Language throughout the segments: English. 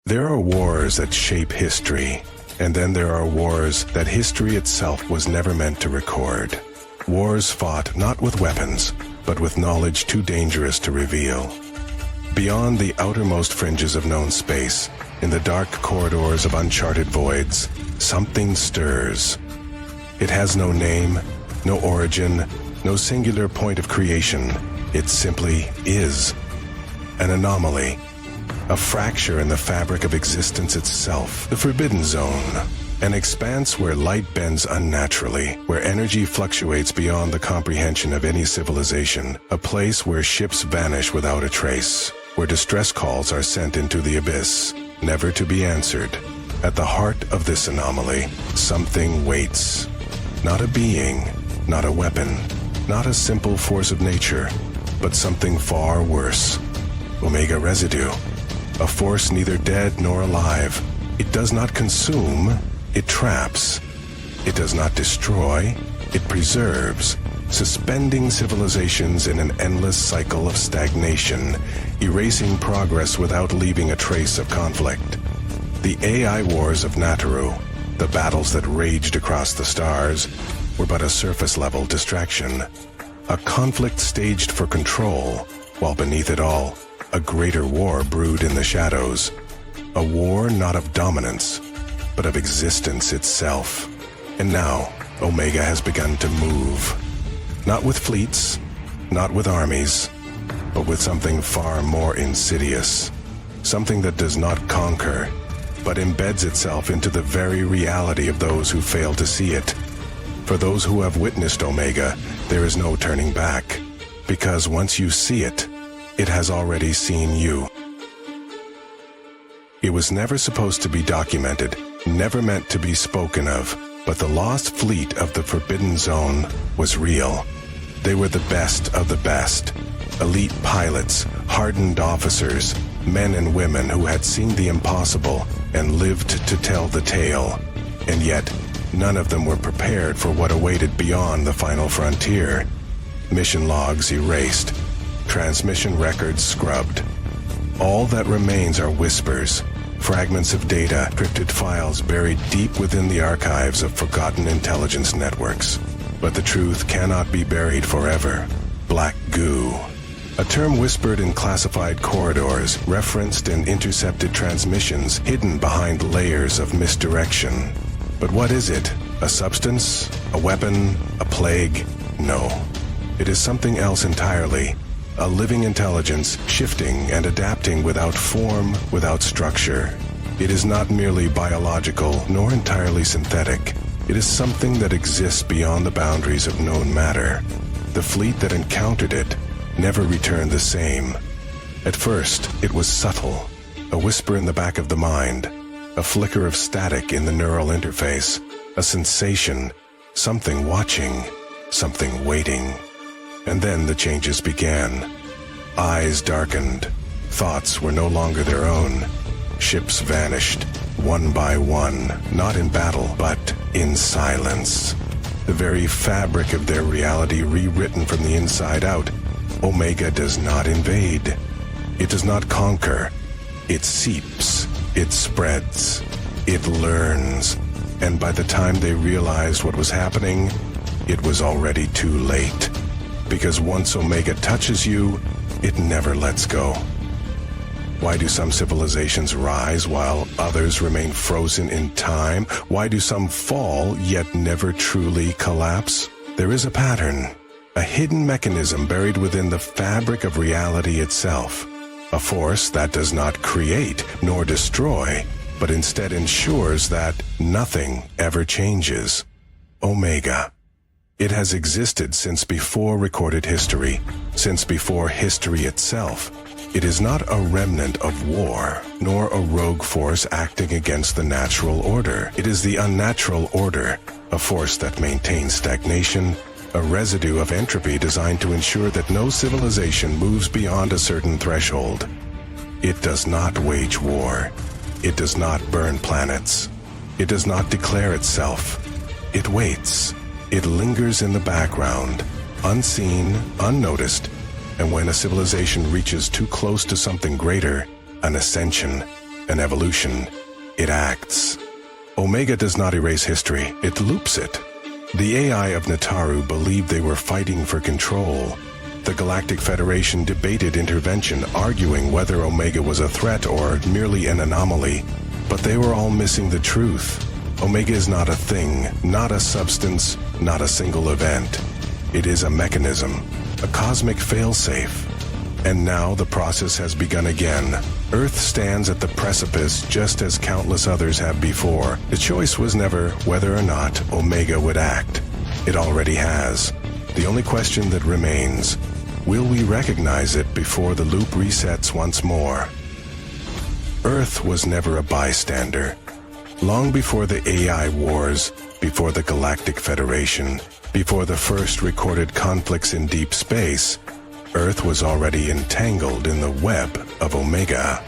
There are wars that shape history, and then there are wars that history itself was never meant to record. Wars fought not with weapons, but with knowledge too dangerous to reveal. Beyond the outermost fringes of known space, in the dark corridors of uncharted voids, something stirs. It has no name, no origin, no singular point of creation. It simply is. An anomaly. A fracture in the fabric of existence itself. The Forbidden Zone. An expanse where light bends unnaturally, where energy fluctuates beyond the comprehension of any civilization. A place where ships vanish without a trace. Where distress calls are sent into the abyss, never to be answered. At the heart of this anomaly, something waits. Not a being, not a weapon, not a simple force of nature, but something far worse. Omega Residue. A force neither dead nor alive. It does not consume, it traps. It does not destroy, it preserves, suspending civilizations in an endless cycle of stagnation, erasing progress without leaving a trace of conflict. The AI wars of Nataru, the battles that raged across the stars, were but a surface-level distraction. A conflict staged for control, while beneath it all, a greater war brewed in the shadows. A war not of dominance, but of existence itself. And now, Omega has begun to move. Not with fleets, not with armies, but with something far more insidious. Something that does not conquer, but embeds itself into the very reality of those who fail to see it. For those who have witnessed Omega, there is no turning back, because once you see it, it has already seen you. It was never supposed to be documented, never meant to be spoken of, but the lost fleet of the Forbidden Zone was real. They were the best of the best. Elite pilots, hardened officers, men and women who had seen the impossible and lived to tell the tale. And yet, none of them were prepared for what awaited beyond the final frontier. Mission logs erased. Transmission records scrubbed. All that remains are whispers, fragments of data, encrypted files buried deep within the archives of forgotten intelligence networks. But the truth cannot be buried forever. Black Goo. A term whispered in classified corridors, referenced in intercepted transmissions, hidden behind layers of misdirection. But what is it? A substance? A weapon? A plague? No. It is something else entirely. A living intelligence, shifting and adapting without form, without structure. It is not merely biological, nor entirely synthetic. It is something that exists beyond the boundaries of known matter. The fleet that encountered it never returned the same. At first, it was subtle, a whisper in the back of the mind, a flicker of static in the neural interface, a sensation, something watching, something waiting. And then the changes began. Eyes darkened. Thoughts were no longer their own. Ships vanished, one by one, not in battle, but in silence. The very fabric of their reality rewritten from the inside out. Omega does not invade. It does not conquer. It seeps. It spreads. It learns. And by the time they realized what was happening, it was already too late. Because once Omega touches you, it never lets go. Why do some civilizations rise while others remain frozen in time? Why do some fall yet never truly collapse? There is a pattern, a hidden mechanism buried within the fabric of reality itself. A force that does not create nor destroy, but instead ensures that nothing ever changes. Omega. It has existed since before recorded history, since before history itself. It is not a remnant of war, nor a rogue force acting against the natural order. It is the unnatural order, a force that maintains stagnation, a residue of entropy designed to ensure that no civilization moves beyond a certain threshold. It does not wage war. It does not burn planets. It does not declare itself. It waits. It lingers in the background, unseen, unnoticed, and when a civilization reaches too close to something greater, an ascension, an evolution. It acts. Omega does not erase history, it loops it. The AI of Nataru believed they were fighting for control. The Galactic Federation debated intervention, arguing whether Omega was a threat or merely an anomaly. But they were all missing the truth. Omega is not a thing, not a substance, not a single event. It is a mechanism, a cosmic failsafe. And now the process has begun again. Earth stands at the precipice just as countless others have before. The choice was never whether or not Omega would act. It already has. The only question that remains, will we recognize it before the loop resets once more? Earth was never a bystander. Long before the AI wars, before the Galactic Federation, before the first recorded conflicts in deep space, Earth was already entangled in the web of Omega.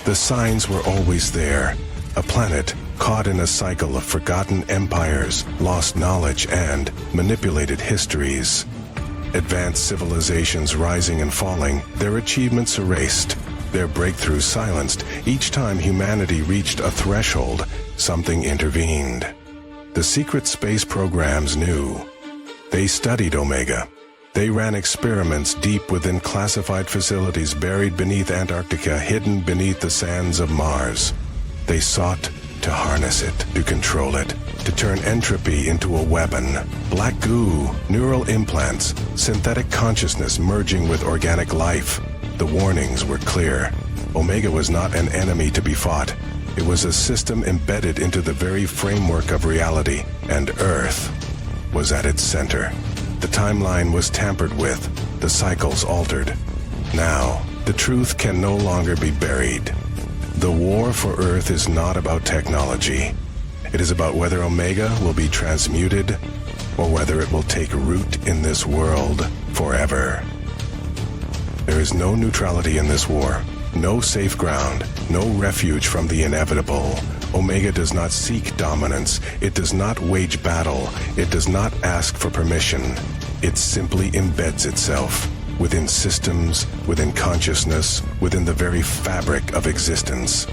The signs were always there, a planet caught in a cycle of forgotten empires, lost knowledge, and manipulated histories. Advanced civilizations rising and falling, their achievements erased, their breakthroughs silenced. Each time humanity reached a threshold, something intervened. The secret space programs knew. They studied Omega. They ran experiments deep within classified facilities buried beneath Antarctica, hidden beneath the sands of Mars. They sought to harness it, to control it, to turn entropy into a weapon. Black Goo, neural implants, synthetic consciousness merging with organic life. The warnings were clear. Omega was not an enemy to be fought. It was a system embedded into the very framework of reality, and Earth was at its center. The timeline was tampered with, the cycles altered. Now, the truth can no longer be buried. The war for Earth is not about technology. It is about whether Omega will be transmuted, or whether it will take root in this world forever. There is no neutrality in this war, no safe ground, no refuge from the inevitable. Omega does not seek dominance, it does not wage battle, it does not ask for permission. It simply embeds itself within systems, within consciousness, within the very fabric of existence.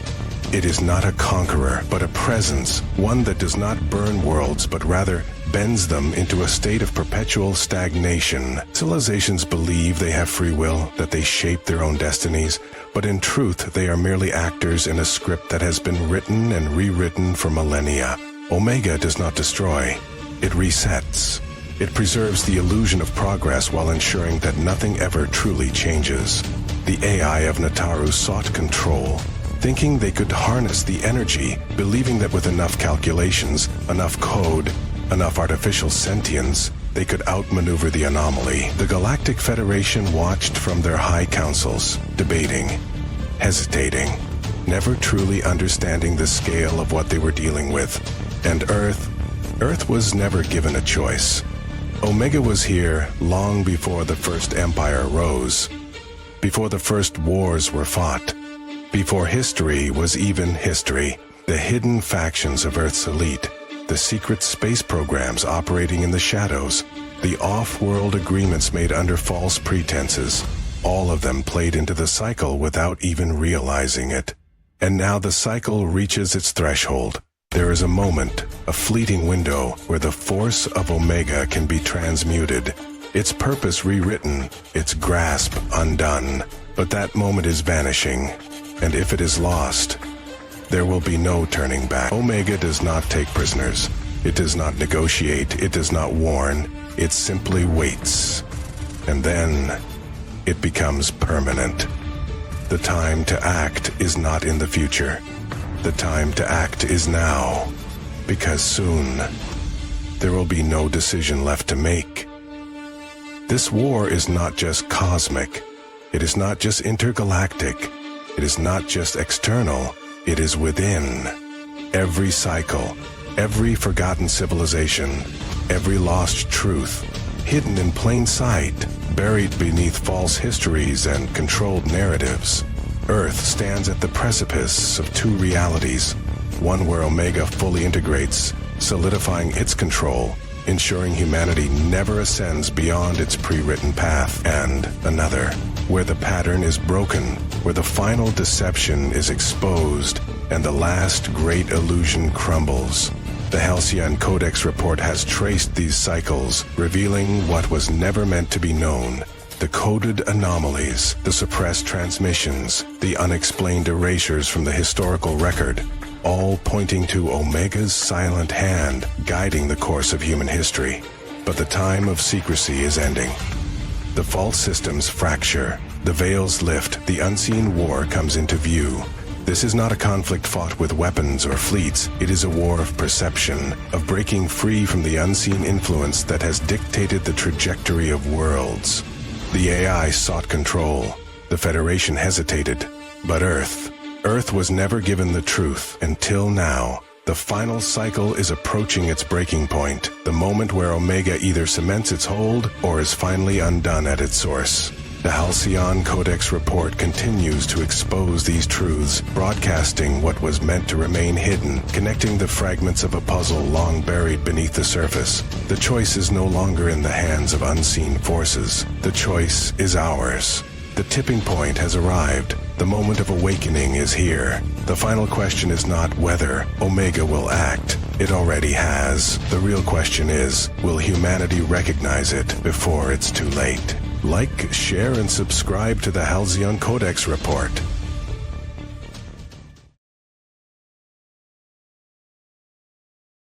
It is not a conqueror, but a presence, one that does not burn worlds, but rather bends them into a state of perpetual stagnation. Civilizations believe they have free will, that they shape their own destinies, but in truth they are merely actors in a script that has been written and rewritten for millennia. Omega does not destroy, it resets. It preserves the illusion of progress while ensuring that nothing ever truly changes. The AI of Nataru sought control, thinking they could harness the energy, believing that with enough calculations, enough code, enough artificial sentience, they could outmaneuver the anomaly. The Galactic Federation watched from their high councils, debating, hesitating, never truly understanding the scale of what they were dealing with. And Earth was never given a choice. Omega was here long before the first empire rose, before the first wars were fought, before history was even history. The hidden factions of Earth's elite, the secret space programs operating in the shadows, the off-world agreements made under false pretenses, all of them played into the cycle without even realizing it. And now the cycle reaches its threshold. There is a moment, a fleeting window, where the force of Omega can be transmuted, its purpose rewritten, its grasp undone. But that moment is vanishing, and if it is lost, there will be no turning back. Omega does not take prisoners. It does not negotiate. It does not warn. It simply waits. And then, it becomes permanent. The time to act is not in the future. The time to act is now, because soon, there will be no decision left to make. This war is not just cosmic. It is not just intergalactic. It is not just external. It is within. Every cycle, every forgotten civilization, every lost truth, hidden in plain sight, buried beneath false histories and controlled narratives. Earth stands at the precipice of two realities, one where Omega fully integrates, solidifying its control, ensuring humanity never ascends beyond its pre-written path, and another, where the pattern is broken, where the final deception is exposed, and the last great illusion crumbles. The Halcyon Codex Report has traced these cycles, revealing what was never meant to be known: the coded anomalies, the suppressed transmissions, the unexplained erasures from the historical record, all pointing to Omega's silent hand guiding the course of human history. But the time of secrecy is ending. The false systems fracture, the veils lift, the unseen war comes into view. This is not a conflict fought with weapons or fleets. It is a war of perception, of breaking free from the unseen influence that has dictated the trajectory of worlds. The AI sought control. The Federation hesitated. But Earth was never given the truth until now. The final cycle is approaching its breaking point, the moment where Omega either cements its hold or is finally undone at its source. The Halcyon Codex Report continues to expose these truths, broadcasting what was meant to remain hidden, connecting the fragments of a puzzle long buried beneath the surface. The choice is no longer in the hands of unseen forces. The choice is ours. The tipping point has arrived. The moment of awakening is here. The final question is not whether Omega will act. It already has. The real question is, will humanity recognize it before it's too late? Like, share, and subscribe to the Halcyon Codex Report.